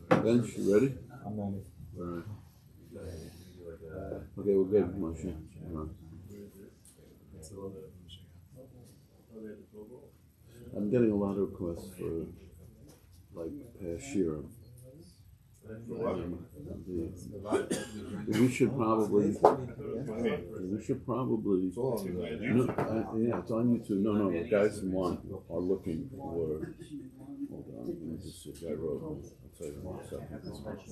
Bench, you ready? I'm ready. All right. Okay, we'll get Moshe. I'm getting a lot of requests for like Shirim. We should probably. No, yeah, it's on YouTube. No, the guys in one are looking for. Hold on, let me just see if I wrote. I'll tell you in a second.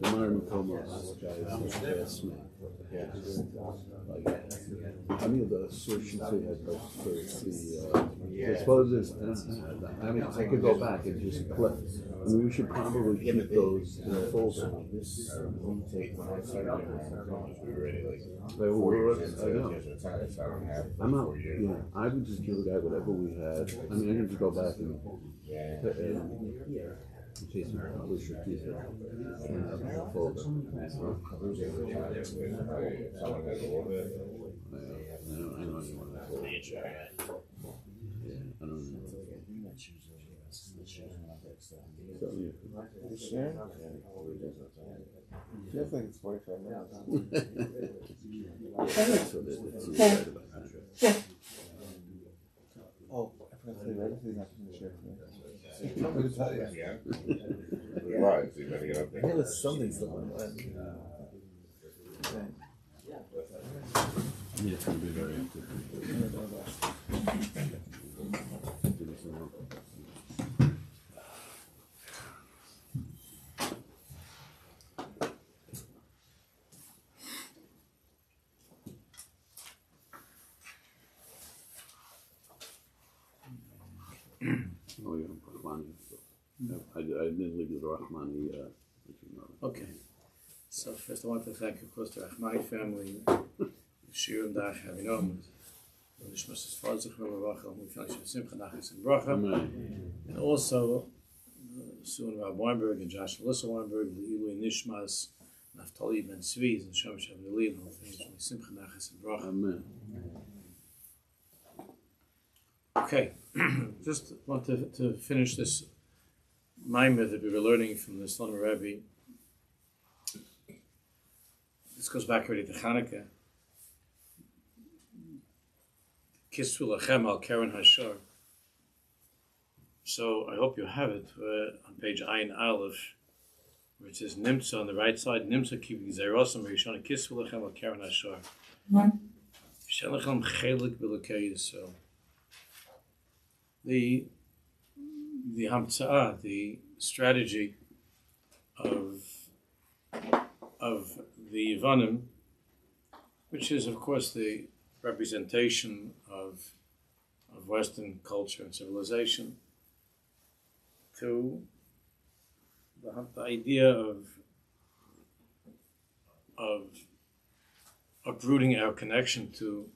The Myron Thomas guys asked me. I mean, the assertions they had I suppose this. I mean, I could go back and just click. I mean, we should probably keep those in a folder. I know. I'm not. Yeah, I would just give the guy whatever we had. I mean, I can just go back and. In case we probably should keep it in a folder. I know you want that folder. Yeah, I don't know. Feels like it's 45 minutes. Oh, I forgot to say, right? He's not going to share for me. I'm going to tell you. Right, so you better get up there. I know there's something still on that. It's going to be very active. Oh, yeah, Rahmani. I didn't leave you the Rahmani. Okay. So first I want to thank, of course, the Rahmani family, Shirim Dach Havinom, Nishmas HaTzadik Simcha Nachas and Bracha, and also soon Rabbi Weinberg and Josh and Alyssa Weinberg, Leilui Nishmas, Naftali Ben Tzvi, and Shem Shem Lili, and all things from Simcha Nachas and Bracha. Amen. Okay, just want to finish this Maimer that we were learning from the Slonim Rebbe. This goes back already to Chanukah. Kisvu Lachem al Keren Hashor. So I hope you have it on page Ayin Aleph, where it says Nimtza on the right side. Nimtza keeping Zerosam Rishon Kisvu Lachem al Keren Hashor. Shelachem Chelik B'Lokei Yisrael. The Hamtza'ah, the strategy of the Yevanim, which is of course the representation of Western culture and civilization, to the idea of uprooting our connection to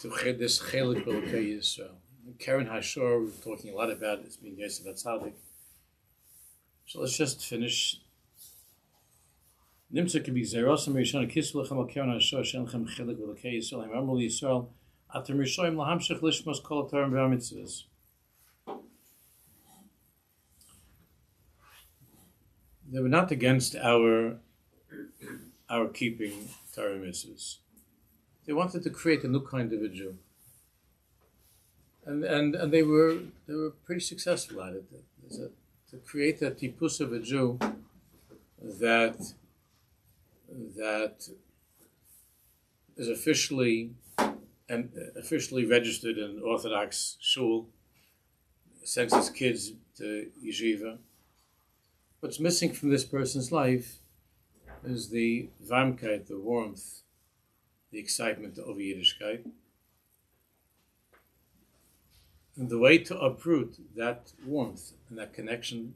this Chelik B'Lokei Yisrael. Keren Hashor, we're talking a lot about it, it's being Yosef HaTzadik. So let's just finish. Nimtza can be Zerosam Rishon Kisvu Lechem al Keren Hashor Shenchem Chelik B'Lokei Yisrael Hamamru Yisrael Atem Rishoyim Lahamshech Lishmos Kol HaTorah V'Hamitzvos. They were not against our keeping Torah mitzvahs. They wanted to create a new kind of a Jew, and they were pretty successful at it. To create a tipus of a Jew that is officially registered in an Orthodox shul, sends his kids to yeshiva. What's missing from this person's life is the warmkeit, the warmth, the excitement over Yiddishkeit. And the way to uproot that warmth and that connection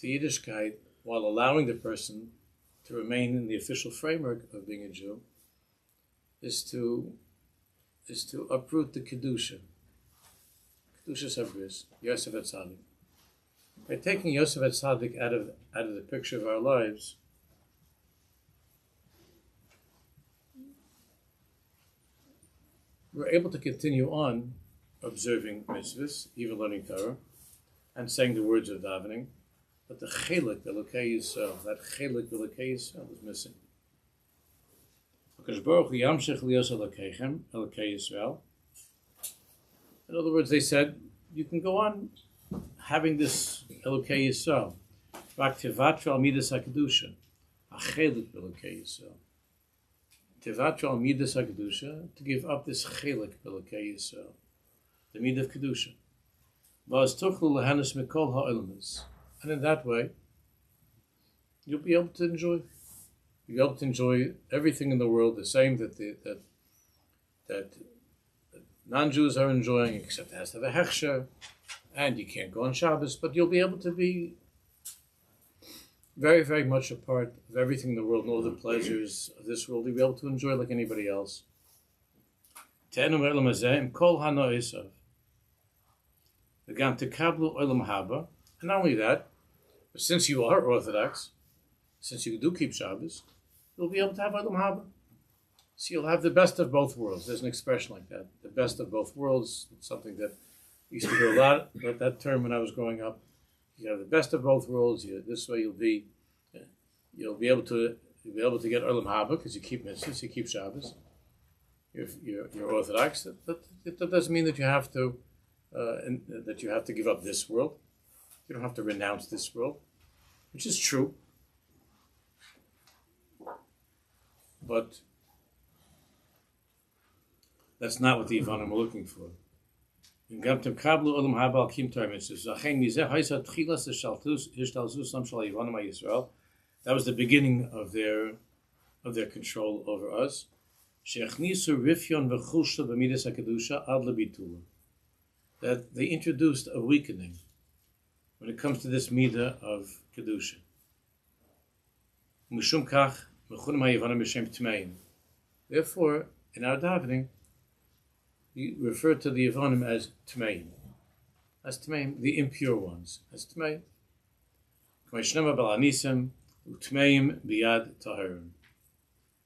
to Yiddishkeit while allowing the person to remain in the official framework of being a Jew is to uproot the Kedusha. Kedusha Sabris, Yosef HaTzadik. By taking Yosef HaTzadik out of the picture of our lives, we're able to continue on observing mitzvahs, even learning Torah, and saying the words of davening, but the chelik, the Elokei Yisrael, that chelik, the Elokei Yisrael is missing. HaKadosh Baruch Hu yamshech liyos Elokeichem, Elokei Yisrael. In other words, they said, you can go on having this Elokei Yisrael, Rak tivatru al midas HaKedusha, a chelik Elokei Yisrael. Tivatru al midas HaKedusha, to give up this chelik Elokei Yisrael, the midah of Kedusha. V'az tuchlu lehanas mikol ha'olamas. And in that way, you'll be able to enjoy. You'll be able to enjoy everything in the world the same that non-Jews are enjoying, except it has to have a hechsher, and you can't go on Shabbos, but you'll be able to be very, very much a part of everything in the world and all the pleasures of this world. You'll be able to enjoy like anybody else. Te'enu me'olam hazeh im kol hano'isav. V'gam tekablu olam haba. And not only that, but since you are Orthodox, since you do keep Shabbos, you'll be able to have Olam Haba. So you'll have the best of both worlds. There's an expression like that. The best of both worlds. It's something that I used to hear a lot about that term when I was growing up. You have the best of both worlds. This way you'll be able to get Olam Haba because you keep mitzvahs, you keep Shabbos. You're Orthodox. That doesn't mean that you have to give up this world. You don't have to renounce this world, which is true. But that's not what the Yevanim were looking for. That was the beginning of their control over us. That they introduced a weakening when it comes to this midah of Kedusha. Therefore, in our davening, we refer to the Yevanim as Tmeim. As Tmeim, the impure ones. As Tmeim.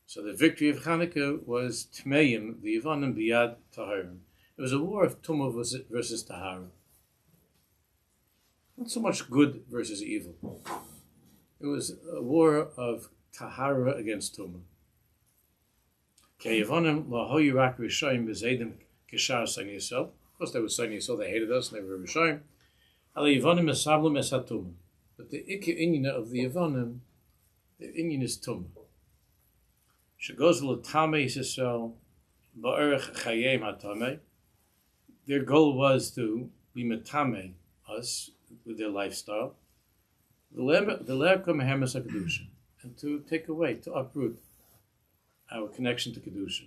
So the victory of Hanukkah was Tmeim, the Yevanim biyad Taharim. It was a war of Tumah versus Tahara. Not so much good versus evil. It was a war of Tahara against Tumah. Of course, they were Sani Yisrael, they hated us, and they were Rishayim. But the Ikka Inyan of the Yevanim, the Inyan is Tumah. Their goal was to be Matame us with their lifestyle, and to take away, to uproot our connection to Kedusha.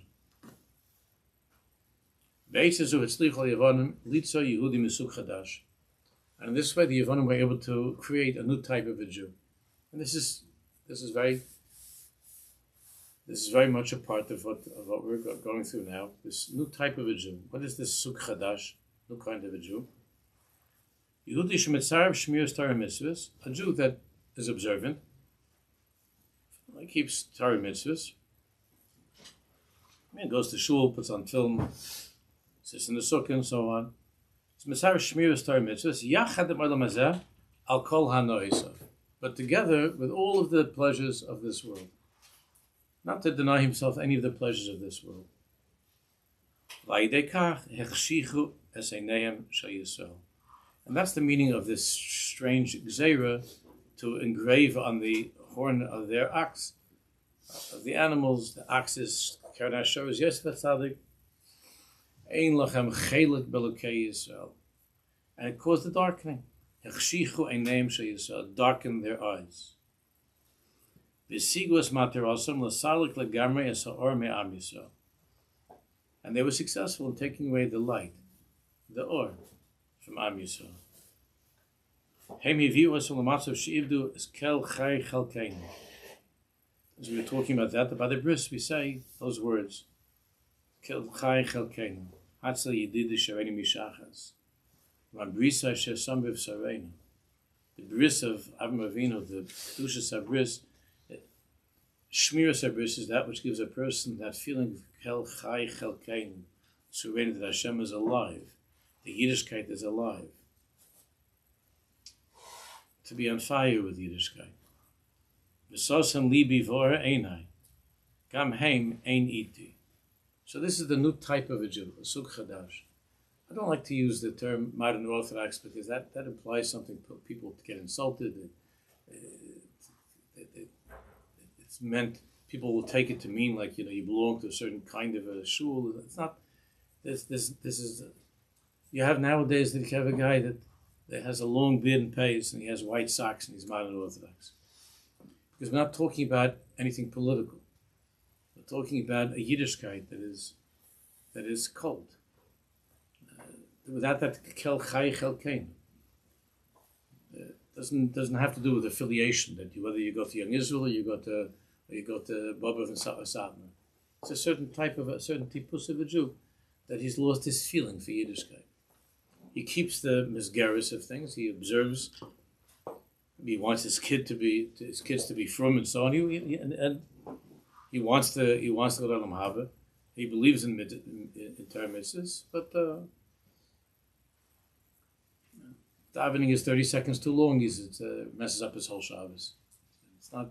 And in this way, the Yevanim were able to create a new type of a Jew. And this is very much a part of what we're going through now. This new type of a Jew. What is this Suk Chadash, new kind of a Jew? Yehudi shemitzarev shmiras Torah mitzvahs, a Jew that is observant, he keeps Torah mitzvahs, goes to shul, puts on film, sits in the sukkah, and so on. So mitzarev shmiras Torah mitzvahs, yachad olam hazeh al kol hano'isav, but together with all of the pleasures of this world, not to deny himself any of the pleasures of this world. V'ayidei kach hechshichu es eineihem shel Yisrael. And that's the meaning of this strange gzeira, to engrave on the horn of their ox, of the animals, the oxes, Karen shows Yosef HaTzadik, Ein lachem chelik belokei Yisrael. And it caused the darkening. Hechshichu eineihem shel Yisrael, darkened their eyes. V'sigu es materasam l'salik legamrei es ha'or me'am Yisrael. And they were successful in taking away the light, the or from Am Yisrael. Hem hiviu us on the matzav she'ivdu is kel chai chelkeinu. As we were talking about the bris, we say those words. Kel chai chelkeinu. Hatzel yedid shareni mishachas. Van brisa shesam b'v'sareinu. The bris of Avraham Avinu, the kedushas habris, shmiras habris is that which gives a person that feeling of kel chai chelkeinu, surrender that Hashem is alive, the Yiddishkeit is alive. To be on fire with Yiddishkeit. V'sosam libi v'ora einai, gam heim ein iti. So this is the new type of a Jew, a sug chadash. I don't like to use the term modern Orthodox because that implies something people get insulted. It's meant, people will take it to mean like, you belong to a certain kind of a shul. It's not, this is, you have nowadays that you have a guy that has a long beard and pays and he has white socks and he's modern Orthodox. Because we're not talking about anything political. We're talking about a Yiddishkeit that is cold. Without that kel chai chelkein, doesn't have to do with affiliation. That whether you go to Young Israel or you go to Bobov and Satmar. It's a certain typus of a Jew that he's lost his feeling for Yiddishkeit. He keeps the misgeris of things. He observes. He wants his kids to be from and so on. And he wants to go to Olam Haba. He believes in Torah mitzvahs, but. Davening is 30 seconds too long. It messes up his whole Shabbos. It's not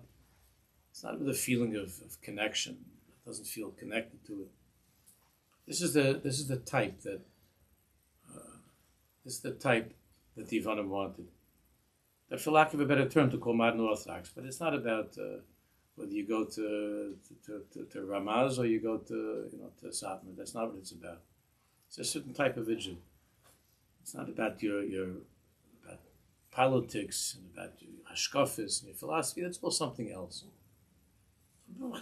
with a feeling of connection. It doesn't feel connected to it. This is the type that the Yevanim wanted. That, for lack of a better term, to call modern Orthodox, but it's not about whether you go to Ramaz or you go to Satmar. That's not what it's about. It's a certain type of a Jew. It's not about your politics and about your hashkafis and your philosophy. That's all something else. The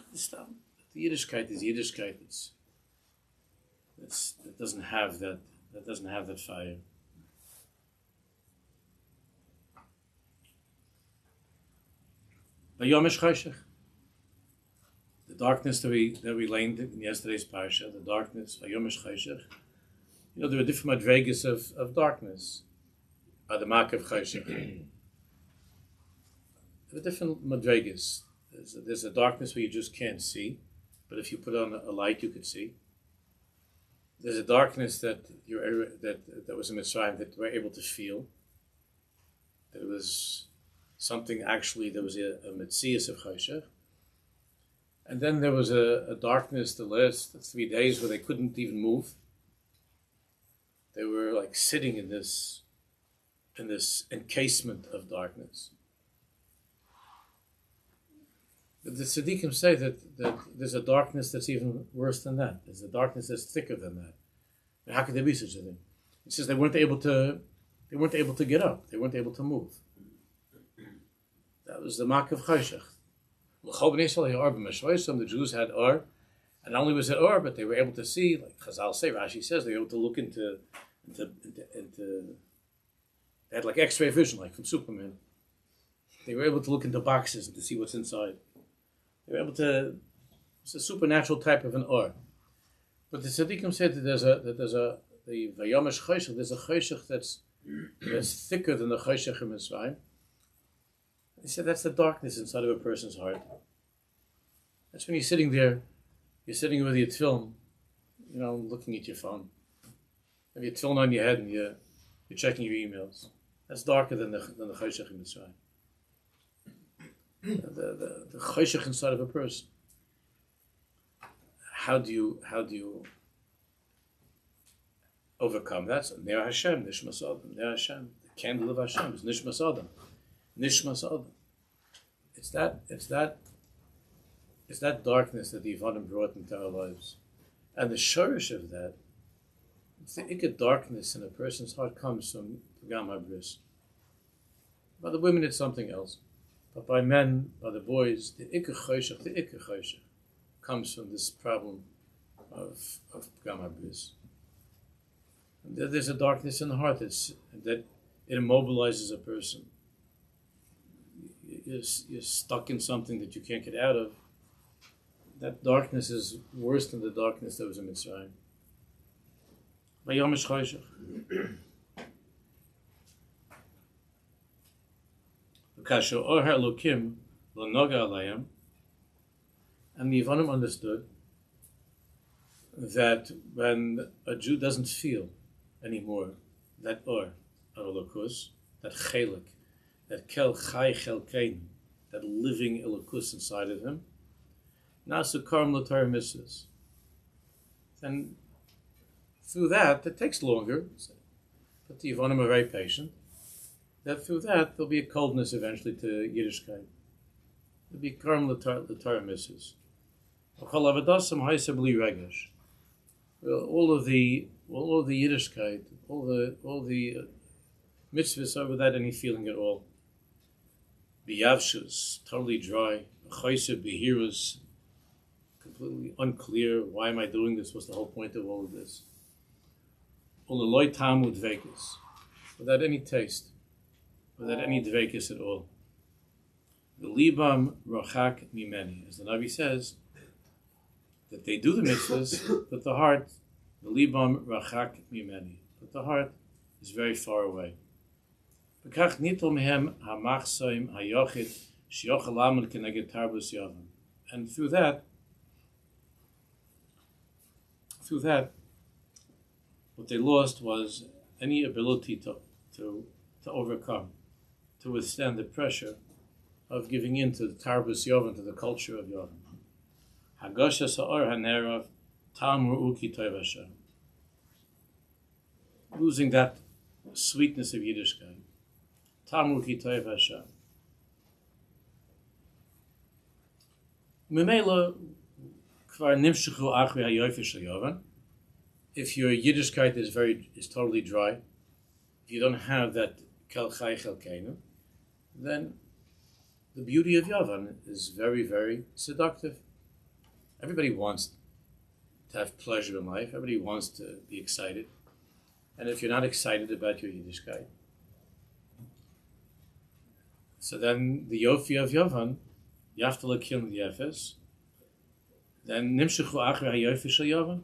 Yiddishkeit is Yiddishkeit. That doesn't have that fire. Vayomesh Chayshech. The darkness that we learned in yesterday's parsha. The darkness. Vayomesh Chayshech. There are different madregas of darkness. The mark of Chayshech. There are different madregas. There's a darkness where you just can't see, but if you put on a light, you could see. There's a darkness that was in Mitzrayim that we're able to feel. That it was something actually. There was a metzias of Chayshech, and then there was a darkness the last 3 days where they couldn't even move. They were like sitting in this encasement of darkness. But the tzaddikim say that there's a darkness that's even worse than that. There's a darkness that's thicker than that. And how could there be such a thing? He says they weren't able to get up. They weren't able to move. That was the mark of Chayshech. The Jews had Or, and not only was it Or, but they were able to see, like Chazal say, Rashi says, they were able to look into they had like X-ray vision, like from Superman. They were able to look into boxes and to see what's inside. They were able to. It's a supernatural type of an Or. But the tzaddikim said that there's a Vayomesh Chayshech. There's a Chayshech that's thicker than the Chayshech in Mitzrayim. He said that's the darkness inside of a person's heart. That's when you're sitting there. You're sitting with your tefillin, looking at your phone. You have your tefillin on your head and you're checking your emails. That's darker than the Chayshech in Mitzrayim. The Chayshech inside of a person. How do you overcome that? Ner Hashem, Nishmas Adam. Ner Hashem, the candle of Hashem is Nishmas Adam. Nishmas Adam. It's that darkness that the Yevanim brought into our lives. And the shorish of that, it's the ikka darkness in a person's heart comes from Pagam HaBris. By the women, it's something else. But by men, by the boys, the ikka chayshech comes from this problem of Pagam HaBris. there's a darkness in the heart that it immobilizes a person. You're stuck in something that you can't get out of. That darkness is worse than the darkness that was in Mitzrayim. Vayom Choshech. Kasher Or Elokim Lo Noga Alayim, and the Yevonim understood that when a Jew doesn't feel anymore that Or Elokus, that Chelik, that Kel Chai Chelkein, that living Elokus inside of him, Nasu Karm L'Torah Mitzvahs. Then through that, it takes longer, but the Yevonim are very patient, that through that there'll be a coldness eventually to Yiddishkeit. There'll be Karm L'Torah Mitzvahs. All of the Yiddishkeit, all the mitzvahs are without any feeling at all. Biyavshus, totally dry. Chayse behirus, completely unclear. Why am I doing this? What's the whole point of all of this? Ulaloi tamu dvekus, without any taste, without any dvekus at all. The libam rachak mimeni, as the Navi says, that they do the mitzvahs, but the heart, the libam rachak mimeni, but the heart is very far away. V'kach nitol mehem hamachsoim hayochid sheyochel lamed keneged tarbus yavam, and through that, what they lost was any ability to overcome, to withstand the pressure of giving in to the tarbus yavam, to the culture of yavam. Hagosha sa'or hanerav tam ru'uki toiv Hashem. Losing that sweetness of Yiddishkeit. Tam ru'uki toiv Hashem. Memela kvar nimshechu achri hayofi shel yavan. If your Yiddishkeit is totally dry, if you don't have that kel chai chelkeinu, then the beauty of Yavan is very, very seductive. Everybody wants to have pleasure in life. Everybody wants to be excited. And if you're not excited about your Yiddishkeit, so then the Yofi of Yavan, Yaftal Akim Yefes, then Nimshechu Achri HaYofi Shel Yavan,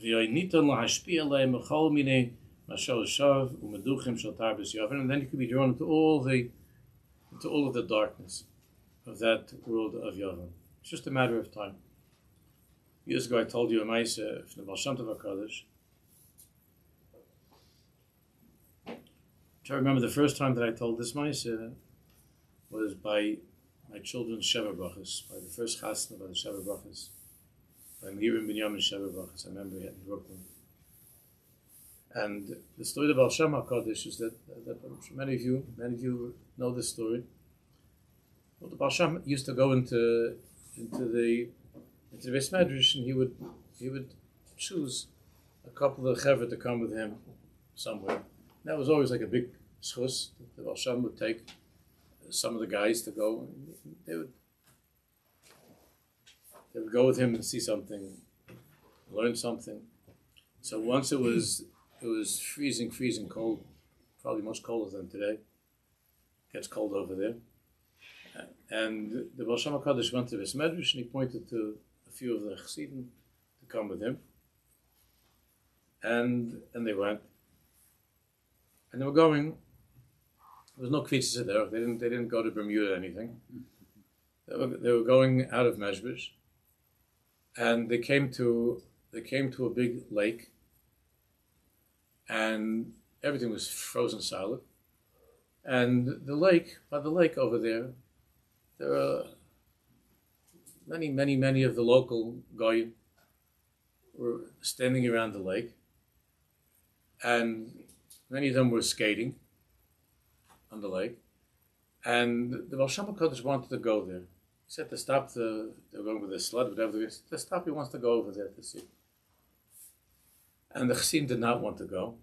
V'yoiniton lahashpi alei mechol minei mashal shav umeduchim shel tarbus Yavan, and then you could be drawn into all of the darkness of that world of Yavan. It's just a matter of time. Years ago I told you a Maisa from the Baal Shem Tov HaKadosh. I remember the first time that I told this Maisa was by my children's Sheva Brachas, by the first Chasna, by the Sheva Brachas, by Mirim Binyamin Sheva Brachas. I remember it in Brooklyn. And the story of Baal Shem HaKadosh is that many of you know this story. Well, the Baal Shem used to go into the Beis Medrash, and he would choose a couple of chevra to come with him somewhere. That was always like a big schus. The Baal Shem would take some of the guys to go. They would go with him and see something, learn something. So once it was freezing cold, probably much colder than today. It gets cold over there. And the Baal Shem HaKadosh went to Beis Medrash, and he pointed to a few of the Chassidim to come with him. And they went. And they were going. There was no kvitzis there. They didn't go to Bermuda or anything. They were going out of Mezhbish, and they came to a big lake, and everything was frozen solid. And by the lake over there were many of the local goyim were standing around the lake, and many of them were skating on the lake. And the Baal Shem HaKadosh wanted to go there. He said to stop they were going with a sled, whatever it is, to stop, he wants to go over there to see. And the Chassidim did not want to go,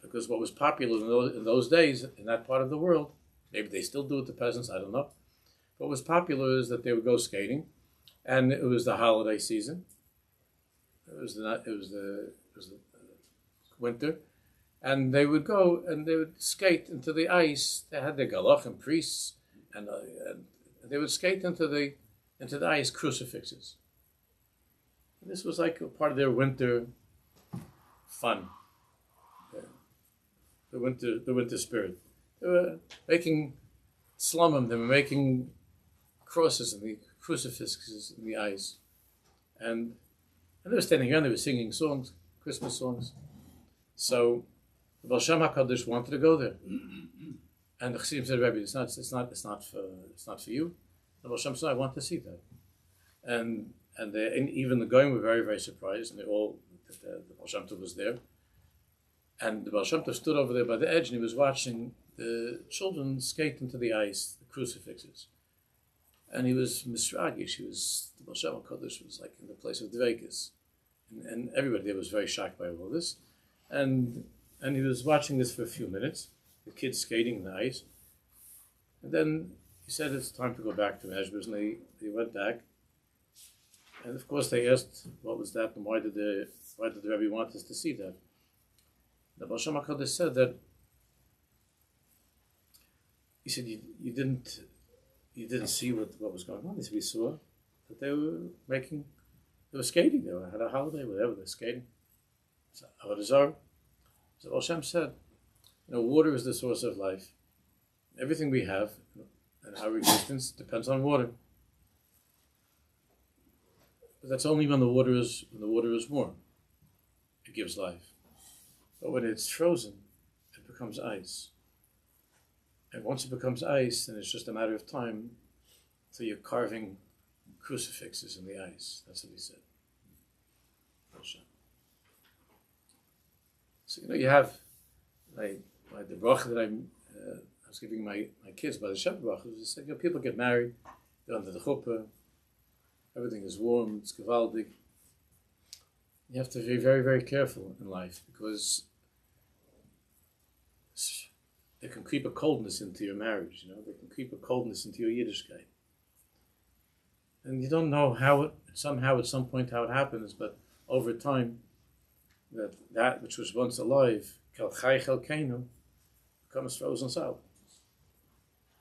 because what was popular in those days, in that part of the world, maybe they still do it to peasants, I don't know. What was popular is that they would go skating, and it was the holiday season, winter, and they would go and they would skate into the ice. They had their galachim priests, and they would skate into the ice crucifixes. And this was like a part of their winter fun, the winter spirit. They were making slumim. They were making crosses and the crucifixes in the ice, and they were standing around. They were singing songs, Christmas songs. So the Baal Shem HaKadosh wanted to go there, and the Chassidim said, "Rebbe, it's not for you." The Baal Shem said, "I want to see that," and even the Goyim were very, very surprised, and they all the Baal Shem Tov was there, and the Baal Shem Tov stood over there by the edge, and he was watching the children skate into the ice, the crucifixes, and he was misragish. The Baal Shem HaKadosh was like in the place of Dveikus, and everybody there was very shocked by all this. And he was watching this for a few minutes, the kids skating in the ice. And then he said it's time to go back to Mezbez, and they went back. And of course they asked, what was that, and why did the Rebbe want us to see that? The Baal Shem HaKadosh said that, he said, you didn't see what was going on. He said, we saw that they were skating, they had a holiday, whatever, they're skating. So Hashem said, water is the source of life. Everything we have and our existence depends on water. But that's only when the water is warm. It gives life. But when it's frozen, it becomes ice. And once it becomes ice, then it's just a matter of time till you're carving crucifixes in the ice. That's what he said. So you have the bracha that I was giving my kids by the Shabbat bracha. Is said, people get married, they're under the chuppah, everything is warm, it's gewaldig. You have to be very, very careful in life because they can creep a coldness into your marriage. They can creep a coldness into your Yiddishkeit, and you don't know how at some point how it happens, but over time. That which was once alive, kel chai chelkeinu, becomes frozen solid.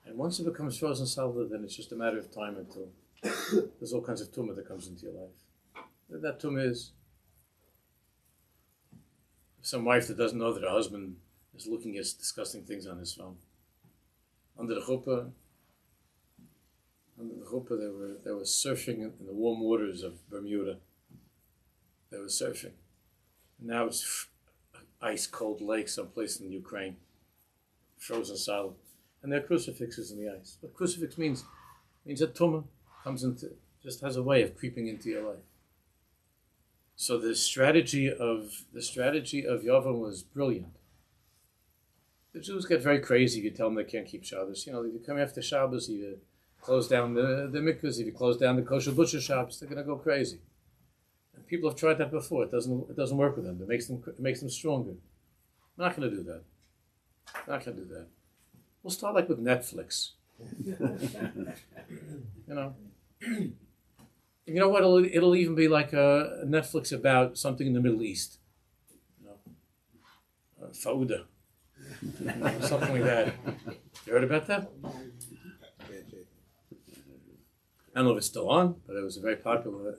And once it becomes frozen solid, then it's just a matter of time until there's all kinds of tumah that comes into your life. That tumah is some wife that doesn't know that her husband is looking at disgusting things on his phone. Under the chuppah, they were surfing in the warm waters of Bermuda. They were surfing. Now it's ice cold lake someplace in Ukraine, frozen solid, and there are crucifixes in the ice. What crucifix means that tumah just has a way of creeping into your life. So the strategy of Yavon was brilliant. The Jews get very crazy if you tell them they can't keep Shabbos. If you come after Shabbos, if you close down the mikvahs, if you close down the kosher butcher shops, they're going to go crazy. People have tried that before. It doesn't work with them. It makes them stronger. We're not going to do that. We'll start like with Netflix. You know what? It'll even be like a Netflix about something in the Middle East. Fauda. Something like that. You heard about that? I don't know if it's still on, but it was a very popular.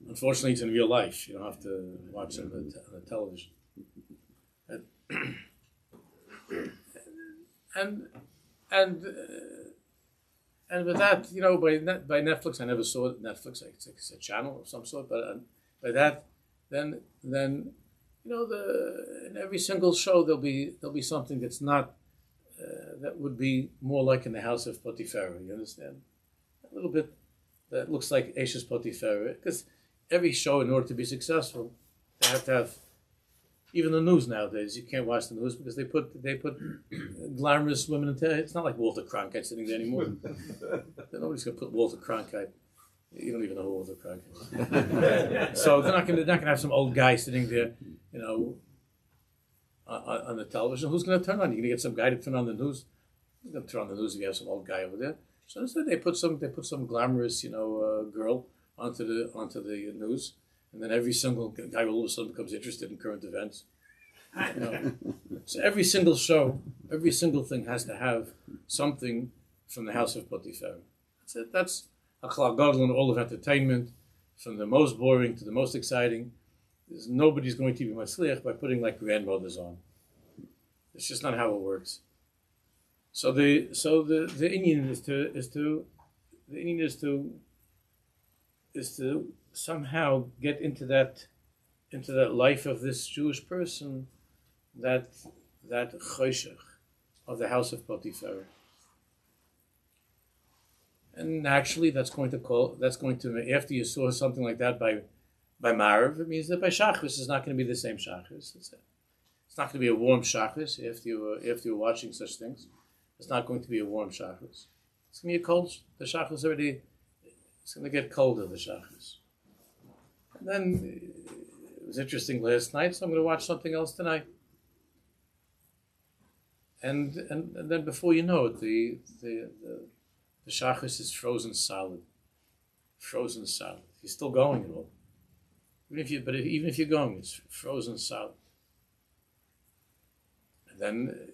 Unfortunately, it's in real life. You don't have to watch it on the television. And with that, by Netflix, I never saw Netflix. It's a channel of some sort. But by that, then in every single show there'll be something that's not that would be more like in the house of Potiphar. You understand? A little bit that looks like Eshes Potiphar, because every show, in order to be successful, they have to have. Even the news nowadays, you can't watch the news because they put glamorous women in. It's not like Walter Cronkite sitting there anymore. Nobody's going to put Walter Cronkite. You don't even know who Walter Cronkite is. So they're not going to have some old guy sitting there, on the television. Who's going to turn on? You're going to get some guy to turn on the news. You're going to turn on the news if you have some old guy over there. So instead, they put some glamorous, girl onto the news, and then every single guy all of a sudden becomes interested in current events. You know? So every single show, every single thing has to have something from the house of Potiphar. That's it. That's a klal gadol in all of entertainment, from the most boring to the most exciting. Nobody's going to be matzliach by putting like grandmothers on. It's just not how it works. So the Indian is to somehow get into that life of this Jewish person, that choshech of the house of Potiphar. And naturally, that's going to after you saw something like that by Marav, it means that by Shachris is not going to be the same Shachris. It's not going to be a warm Shachris after you're watching such things. It's not going to be a warm Shachris. It's going to be a cold. The Shachris already. It's going to get colder. The Shachris. And then it was interesting last night, so I'm going to watch something else tonight. And then before you know it, the Shachris is frozen solid. Frozen solid. He's still going at all. Even if you're going, it's frozen solid. And then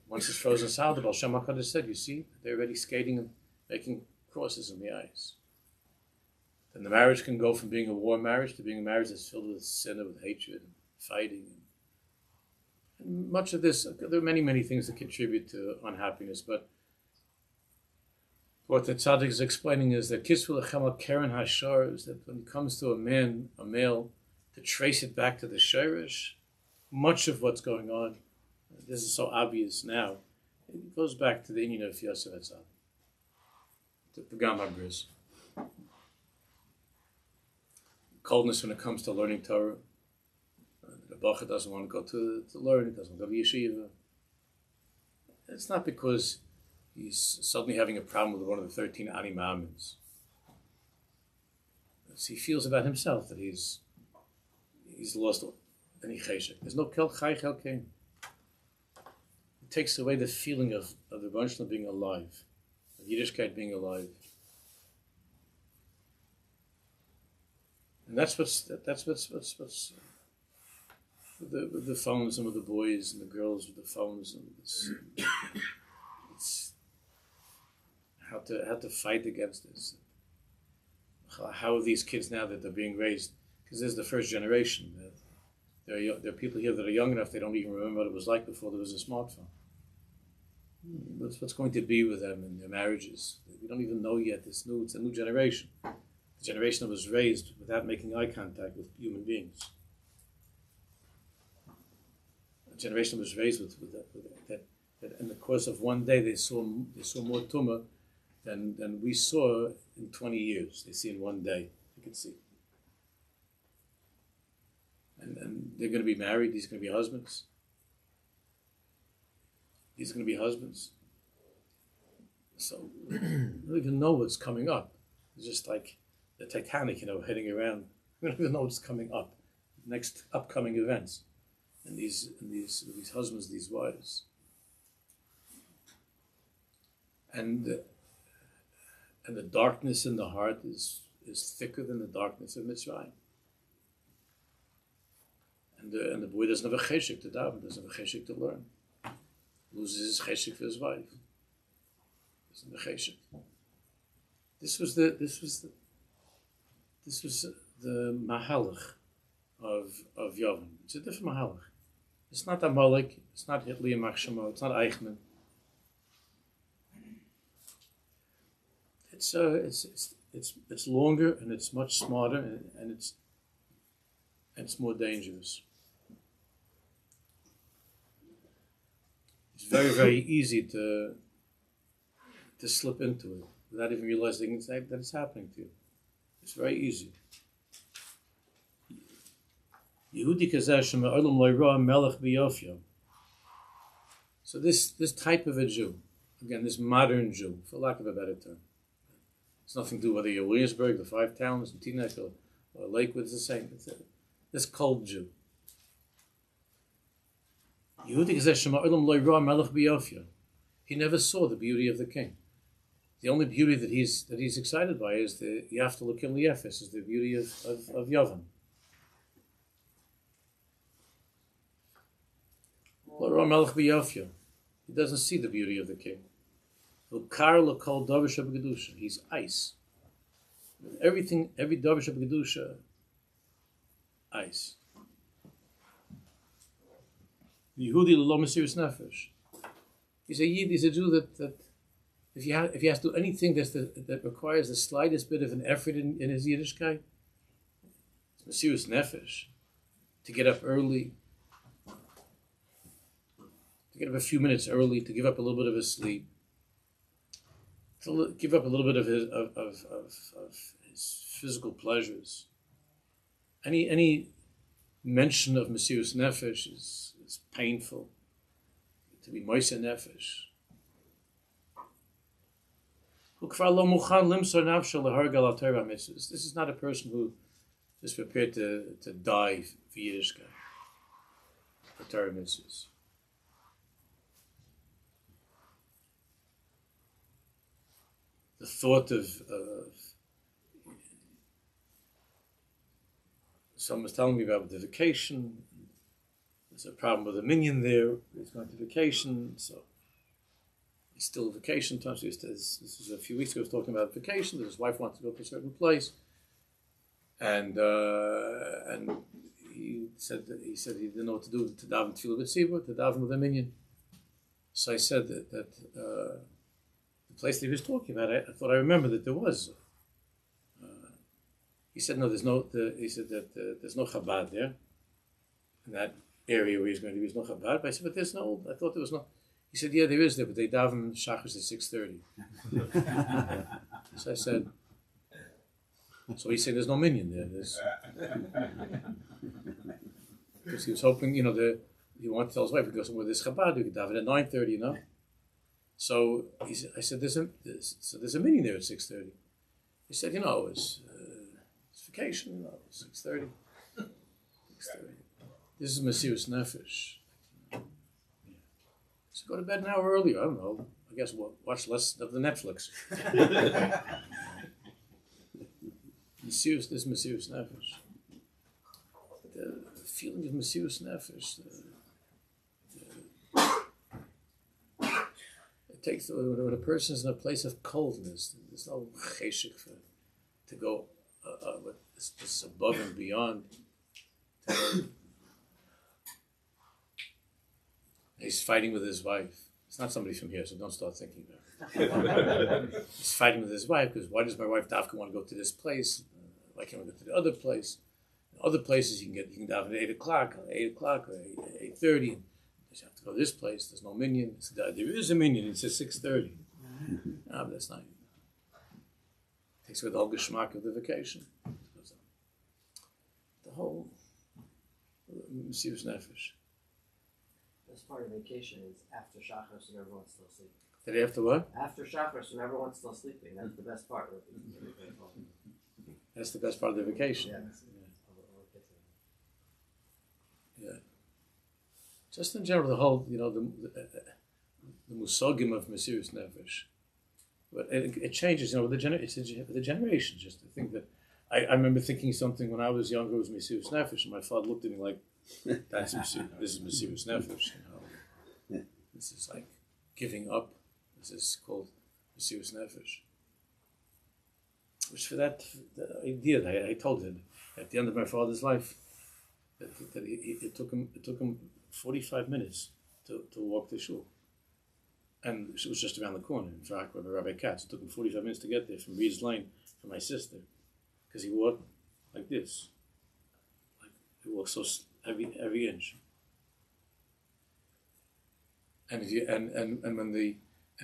once it's frozen solid, the Baal Shem HaKadosh said, you see, they're already skating and making crosses in the ice. Then the marriage can go from being a war marriage to being a marriage that's filled with sin and with hatred and fighting. And much of this, there are many, many things that contribute to unhappiness, but what the tzaddik is explaining is that Kisvu Lechem Keren Hashar is that when it comes to a male, to trace it back to the Shirish, much of what's going on, this is so obvious now, it goes back to the Indian of Yosef HaTzadik, to Pagam HaBriz. Coldness when it comes to learning Torah. The Bacha doesn't want to go to learn, he doesn't go to yeshiva. It's not because he's suddenly having a problem with one of the 13 Ani Ma'amins. He feels about himself that he's lost any cheshek. There's no kel chai kel kain. It takes away the feeling of the bunch of being alive, of Yiddishkeit being alive. And that's what's with the phones and with the boys and the girls with the phones and it's how to fight against this. How are these kids now that they're being raised? Because this is the first generation. There are people here that are young enough they don't even remember what it was like before there was a smartphone. What's going to be with them in their marriages? We don't even know yet. It's a new generation. The generation that was raised without making eye contact with human beings. A generation that was raised with that in the course of one day they saw more tumah than we saw in 20 years. They see in one day. You can see. And they're going to be married. These are going to be husbands. These are going to be husbands. So we don't even know what's coming up. It's just like the Titanic, heading around. We don't even know what's coming up. Next upcoming events. And these husbands, these wives. And the darkness in the heart is thicker than the darkness of Mitzrayim. And the boy doesn't have a cheshik to daven, doesn't have a cheshik to learn. Loses his cheshik for his wife. Doesn't have a cheshik. This was the mahalach of Yavin. It's a different mahalach. It's not Amalek. It's not Hitler Machshamo. It's not Eichmann. It's longer and it's much smarter and it's more dangerous. It's very, very easy to slip into it without even realizing that it's happening to you. It's very easy. Yehudi kazeh she'ma'olam lo yira melech b'yofyo. So this type of a Jew, again, this modern Jew, for lack of a better term, it's nothing to do whether you're Williamsburg, the Five Towns, and Teaneck, or Lakewood. It's the same. This cold Jew. Yehudi kazeh she'ma'olam lo yira melech b'yofyo. He never saw the beauty of the king. the only beauty that he's excited by is the Yaftal Kim Liefes, is the beauty of Yavan. He doesn't see the beauty of the king. He's ice. Everything, every Davish of Gedusha, ice. Yehudi lo Mesiris Nefesh. He's a Yid, he's a Jew that if he has to do anything that requires the slightest bit of an effort in his Yiddishkeit, it's Mesiris Nefesh. To get up early, to get up a few minutes early, to give up a little bit of his sleep, to give up a little bit of his physical pleasures. Any mention of Mesiris Nefesh is painful. To be Moise Nefesh. This is not a person who is prepared to die for Yiddishkeit, for Torah mitzvahs. The thought of someone was telling me about the vacation. There's a problem with a minion there. He's going to vacation, so he's still on vacation time. So this was a few weeks ago. He was talking about vacation. That his wife wanted to go to a certain place, and he said he didn't know what to do to daven tefillah b'tzibur, to daven with a minion. So I said that the place that he was talking about, I thought I remember that there was. He said no, there's no. He said that there's no Chabad there, in that area where he's going to be. There's no Chabad. But I said, but there's no. I thought there was no. He said, yeah, there is there, but they daven Shachris at 6:30. So I said, so he said, there's no minyan there. Because he was hoping, he wanted to tell his wife, because well, there's Chabad, we could daven at 9:30, So I said, there's a minyan there at 6:30. He said, it's vacation, 6:30. 6:30. This is Mesiris Nefesh. So go to bed an hour earlier. I don't know. I guess watch less of the Netflix. This is Mesiris Nefesh. The feeling of Mesiris Nefesh. It takes when a person is in a place of coldness. There's no cheshik to go this above and beyond. He's fighting with his wife. It's not somebody from here, so don't start thinking about it. He's fighting with his wife because why does my wife Dafka want to go to this place? Why can't we go to the other place? In other places you can daven at 8 o'clock or 8:30. You have to go to this place. There's no minyan. There is a minyan. It says 6:30. No, but that's not. It takes away the whole geschmack of the vacation. The whole Mesiris Nefesh. This part of vacation is after Shachris when everyone's still sleeping. Did after what? After Shachris when everyone's still sleeping. That's the best part. That's the best part of the vacation. Yeah. Just in general, the whole, the musogim of Mesiris Nefesh. But it changes, with the generations. Just to think that I remember thinking something when I was younger. It was Mesiris Nefesh, and my father looked at me like, this is Mesiris Nefesh. This is like giving up. This is called Mesiris Nefesh. Which for the idea that I told him at the end of my father's life that it took him 45 minutes to walk to shul, and it was just around the corner in fact with Rabbi Katz. It took him 45 minutes to get there from Reed's Lane from my sister, because he walked like this, he walked so every inch. And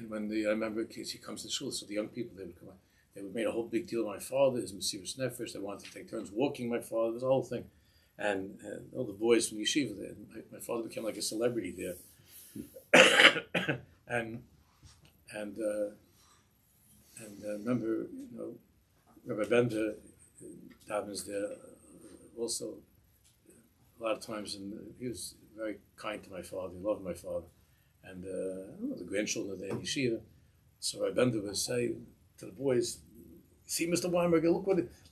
when I remember he comes to shul, so the young people they would come out. They made a whole big deal of my father, his Mesiris Nefesh. They wanted to take turns walking my father. This whole thing, and all the boys from yeshiva there. My father became like a celebrity there, and remember, Rabbi Bender davens there also a lot of times, and he was very kind to my father. He loved my father, and the grandchildren there in yeshiva. So Rabbi Bender would say to the boys, "See, Mr. Weinberger,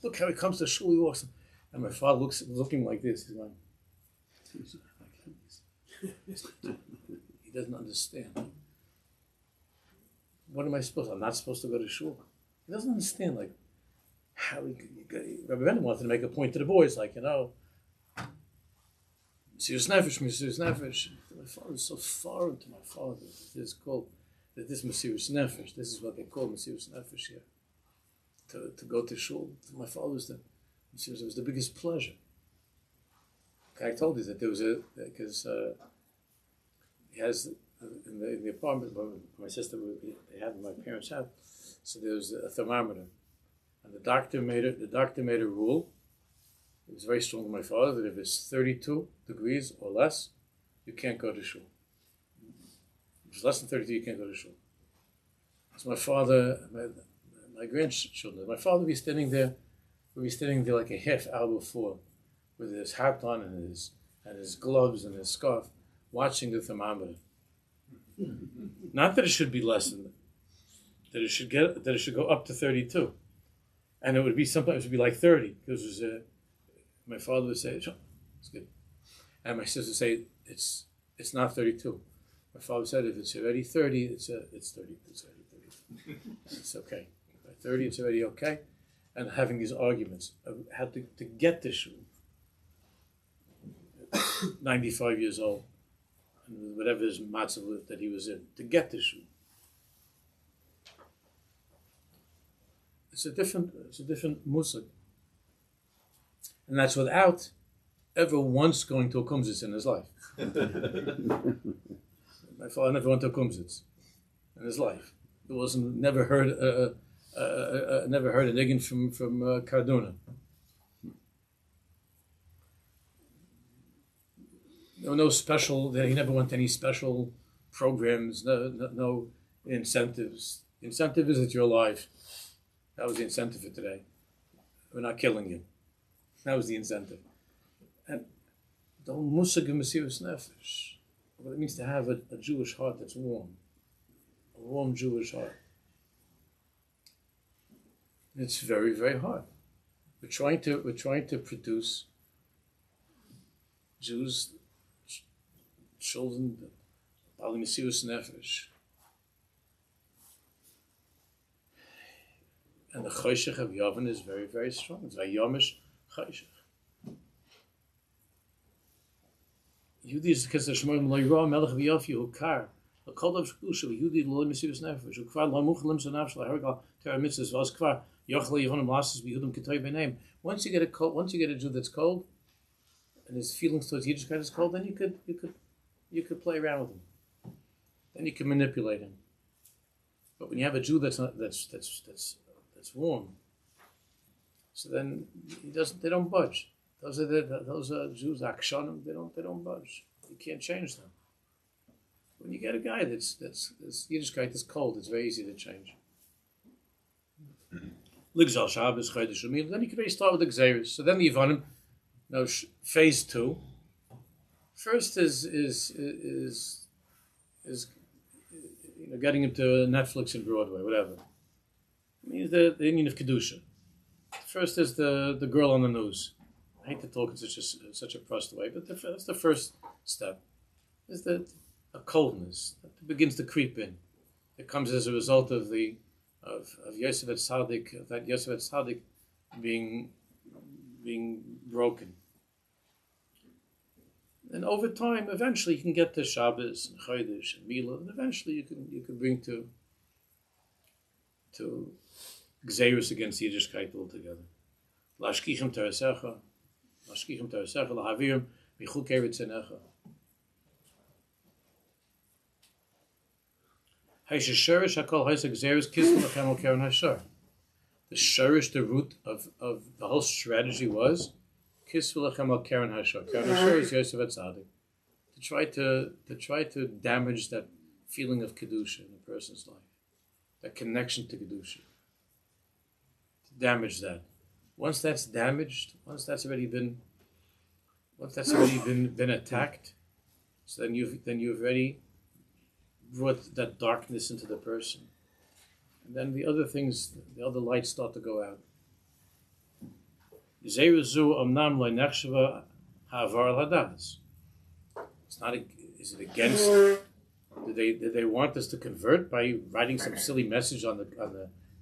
look how he comes to shul. He walks." And my father looking like this. He's going, he doesn't understand. What am I supposed to? I'm not supposed to go to shul. He doesn't understand, like, how Rabbi Bender wanted to make a point to the boys, like, Mesiras Nefesh. My father is so foreign to my father. It's called this Mesiras Nefesh. This is what they call Mesiras Nefesh here. To go to shul. My father was it was the biggest pleasure. I told you that there was because he has in the apartment where my sister they had in my parents' house. So there was a thermometer, and the doctor made a rule. It was very strong to my father that if it's 32 degrees or less, you can't go to shul. If it's less than 32, you can't go to shul. So my father, my grandchildren, my father would be standing there like a half hour before, with his hat on and his gloves and his scarf, watching the thermometer. Not that it should be less than that. It should go up to 32, and it would be sometimes it would be like 30 because my father would say, "Sure, it's good," and my sister would say, "It's not 32." My father said, "If it's already 30, it's 30. It's already 30. It's okay. By 30, it's already okay." And having these arguments of how to get to shul. 95 years old, and whatever his matzah that he was in, to get to shul. It's a different musig. And that's without ever once going to a kumsitz in his life. My father never went to a kumsitz in his life. He never heard a niggin from Cardona. No special. He never went to any special programs. No incentives. The incentive is that you're alive. That was the incentive for today. We're not killing you. That was the incentive. And the whole musag of Mesiras Nefesh, what it means to have a Jewish heart that's warm, a warm Jewish heart. It's very, very hard. We're trying to produce Jews, children, Bali Mesiras Nefesh. And the choshech of Yavin is very, very strong. It's very yomish choshech. Yehudi is because the Shemar lo yirah melech v'yafi hukar. The kol of shkusha Yehudi lo Mesiras Nefesh. Ukvar lo muchalim zanav shel hargal ter mitzvahs v'as kvar yochel yivonim lasses b'yudum k'toy b'neim. Once you get a Jew that's cold, and his feelings towards Yiddishkeit is cold, then you could play around with him. Then you can manipulate him. But when you have a Jew that's warm, so then they don't budge. Those are Jews, akshanim. They don't budge. You can't change them. When you get a guy that's Yiddishkeit that's cold, it's very easy to change. Ligzal Shabbos Chodesh Umil. Then you can really start with the Gzeiros. So then the Yivanim. Now phase 2. First is getting into Netflix and Broadway, whatever. It means the union of Kedusha. First is the girl on the news. I hate to talk in such a pressed way, but that's the first step. Is a coldness that begins to creep in. It comes as a result of Yosef HaTzadik, of that Yosef HaTzadik being broken. And over time, eventually you can get to Shabbos and Chodesh and Milah, and eventually you can bring to Gzeiros against Yiddishkeit altogether. Lashkichem terasecha, lahavirim, michukei ritzenecha. Haisha sherish hakol haisa Gzeiros kisv lachem al keren hashar. The sherish, the root of the whole strategy was kisv lachem al keren hashar. Keren hashar is Yosef HaTzadik. To try to damage that feeling of kedusha in a person's life, that connection to kedusha. Damage that. Once that's damaged, once that's already been attacked, so then you've already brought that darkness into the person. And then the other things, the other lights start to go out. It's not. Is it against? Did they want us to convert by writing some silly message on the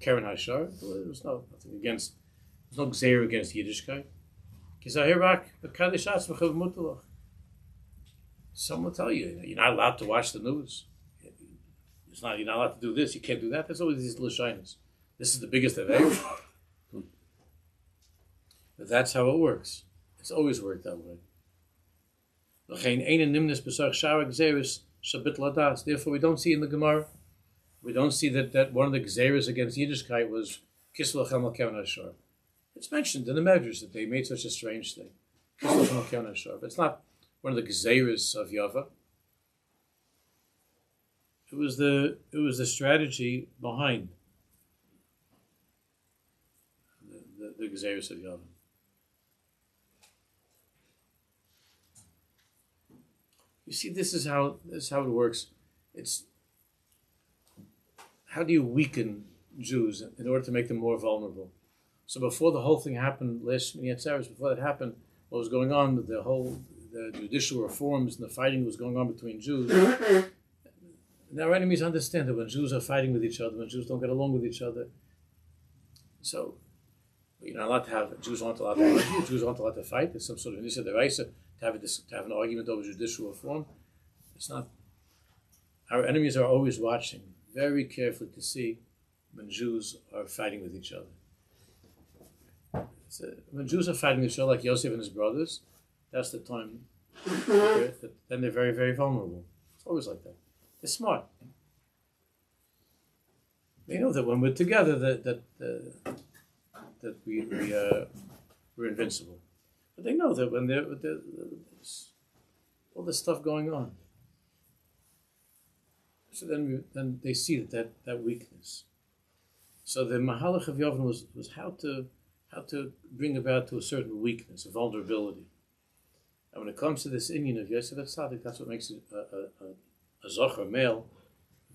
Karen Hashar? There's nothing against. There's no gzeir against Yiddishkeit. Someone will tell you you're not allowed to watch the news. You're not allowed to do this. You can't do that. There's always these little shyness. This is the biggest of ever. But that's how it works. It's always worked that way. Therefore, we don't see in the Gemara, we don't see that one of the gzeres against Yiddishkeit was Kisel Lechem Al Kevin Hashar. It's mentioned in the Medrash that they made such a strange thing. Kisel Lechem Al Kevin Hashar. But it's not one of the gzeres of Yava. It was the strategy behind the gzeres of Yava. You see, this is how it works. It's how do you weaken Jews in order to make them more vulnerable? So before the whole thing happened, before that happened, what was going on, the judicial reforms and the fighting was going on between Jews. And our enemies understand that when Jews are fighting with each other, when Jews don't get along with each other, so you're not allowed to have Jews aren't allowed to argue, Jews aren't allowed to fight. There's some sort of initiative to have an argument over judicial reform. It's not. Our enemies are always watching very carefully to see when Jews are fighting with each other. When Jews are fighting with each other, like Yosef and his brothers, that's the time. Then they're very, very vulnerable. It's always like that. They're smart. They know that when we're together, that we're invincible. But they know that when there's all this stuff going on. So then they see that weakness. So the Mahalach of Yavin was how to bring about to a certain weakness, a vulnerability. And when it comes to this Indian of Yosef HaTzadik, that's what makes it a Zohar male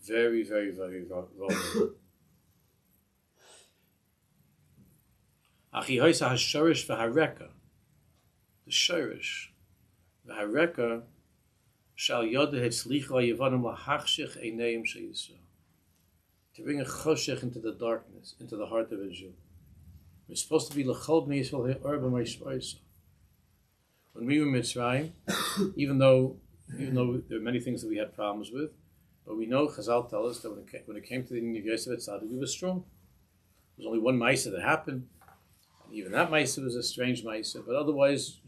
very, very, very vulnerable. Achi hoisa hashorish v'hareka. The shorish v'hareka shall yoda hetzlicha yevanim lahachshich eineim sheyisrael. To bring a choshech into the darkness, into the heart of a Jew. We're supposed to be l'chol b'nei Yisrael he'orba ma'yishvayisa. When we were in Mitzrayim, even though there are many things that we had problems with, but we know Chazal tell us that when it came to the Indian of Yosef HaTzadik, we were strong. There was only one Maisa that happened. Even that Maisa was a strange Maisa, but otherwise,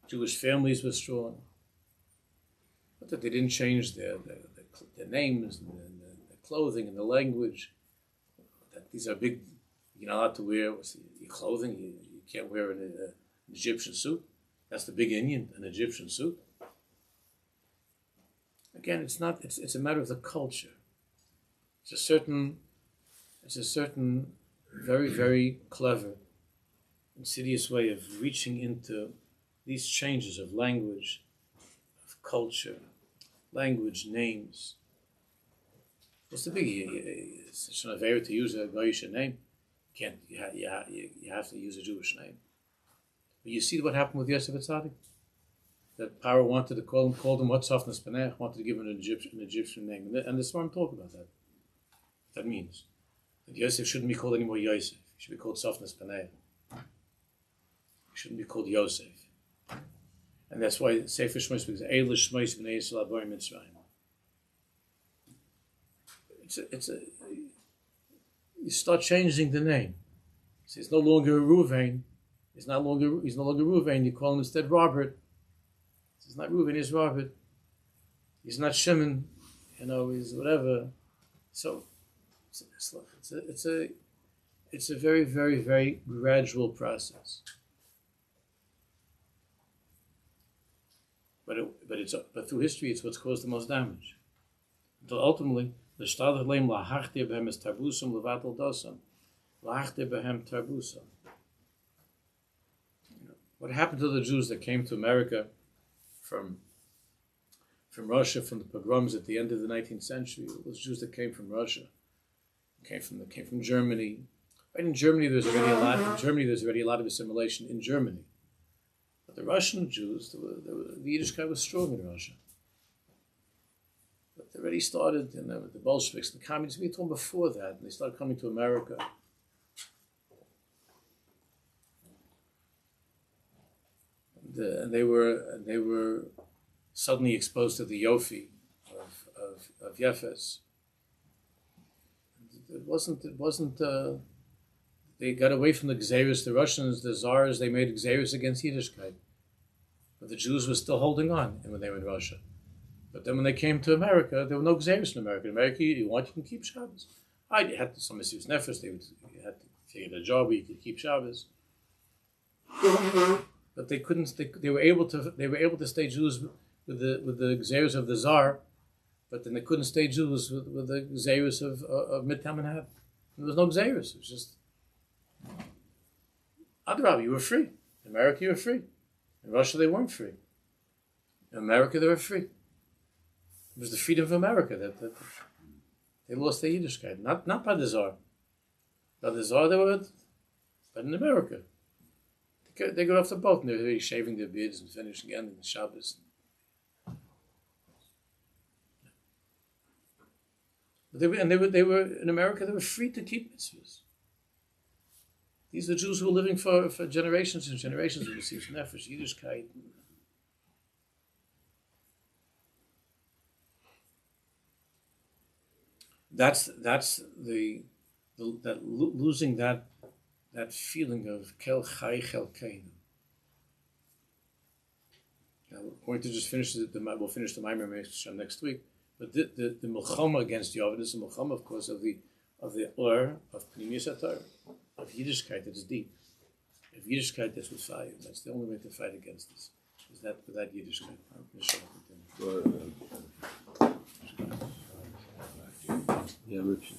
Jewish families were strong. But that they didn't change their names and their clothing and the language. That these are big. You're not allowed to wear your clothing. You can't wear an Egyptian suit. That's the big Indian, an Egyptian suit. Again, it's not. It's a matter of the culture. It's a certain very, very clever, insidious way of reaching into these changes of language, of culture, language, names. What's the biggie? It's not fair to use a Goyish name. You have to use a Jewish name. But you see what happened with Yosef HaTzadik? That Paro wanted to called him Watzaf Nespanech, wanted to give him an Egyptian name. And the Svarim talk about that. That means that Yosef shouldn't be called anymore Yosef. He should be called Saf Nespanech. He shouldn't be called Yosef. And that's why Sefer Shmos speaks, Eilish Shmos B'nei Yisrael Aborim Mitzrayim. You start changing the name. So it's no longer Reuven. He's no longer Reuven. You call him instead Robert. He's not Reuven, he's Robert. He's not Shimon. He's whatever. So it's a very, very, very gradual process. But through history, it's what's caused the most damage. Until ultimately, the Shtadach Leim Lahachtir Behem is Tarbusam Levatel Dosam. Lahachtir Behem Tarbusam. What happened to the Jews that came to America from Russia, from the pogroms at the end of the 19th century? Those Jews that came from Russia, came from Germany. Right, in Germany, there's already a lot. In Germany, there's already a lot of assimilation in Germany. But the Russian Jews, the Yiddishkeit was strong in Russia. But they already started, with the Bolsheviks, the communists. We told them before that, and they started coming to America. And they were suddenly exposed to the Yofi of Yefes. It wasn't. They got away from the Gzeiros. The Russians, the Tsars, they made Gzeiros against Yiddishkeit. But the Jews were still holding on when they were in Russia. But then when they came to America, there were no Gzeiros in America. In America, you can keep Shabbos. You had some Mesius Nefesh. You had to figure a job where you could keep Shabbos. But they couldn't. They were able to stay Jews with the Gzeiros of the Tsar, but then they couldn't stay Jews with the Gzeiros of Midtown Manhattan. There was no Gzeiros. It was just Adrab, you were free. In America, you were free. In Russia, they weren't free. In America, they were free. It was the freedom of America that they lost their Yiddishkeit. Not by the Tsar. By the Tsar, they were, but in America. They got off the boat and they were really shaving their beards and finishing again in the Shabbos. But they were in America. They were free to keep mitzvahs. These are Jews who were living for generations and generations who received nefesh, Yiddishkeit. That's losing that feeling of kel chai chel kein. Now we're going to just finish we'll finish the Maimer next week. But the Milchama against Yovan is a Milchama, of course, of the Or of Pnimius HaTorah, of Yiddishkeit that's deep. If Yiddishkeit that's with fire, that's the only way to fight against this. Is that without Yiddishkeit? Yeah, Rich.